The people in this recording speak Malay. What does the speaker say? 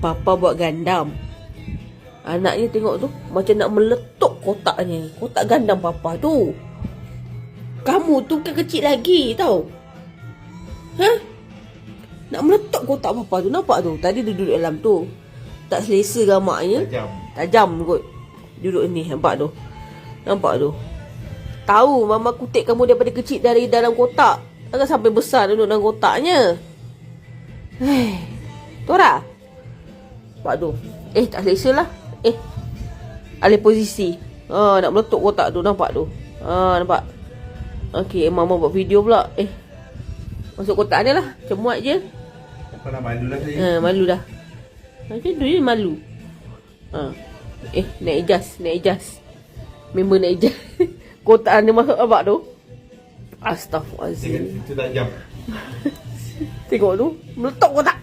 Papa buat gandam. Anaknya tengok tu macam nak meletup kotaknya. Kotak gandam Papa tu. Kamu tu kan kecil lagi tau. Ha? Nak meletup kotak Papa tu. Nampak tu? Tadi dia duduk dalam tu. Tak selesa gamaknya. Tajam kot. Duduk ni. Nampak tu? Nampak tu? Tahu Mama kutip kamu daripada kecil dari dalam kotak. Takkan sampai besar duduk dalam kotaknya. Tora. Nampak tu? Tak selesa lah. Alih posisi. Nak meletup kotak tu. Nampak tu? Nampak? Okey, Mama buat video pula. Masuk kotak ni lah. Cemuat je. Apa nak malu lah saya. Malu dah. Macam tu je malu. Naik jas. Member naik jas. Kotak dia masuk nampak tu. Astaghfirullahaladzim. Itu tak jam. Tengok tu. Meletup kotak.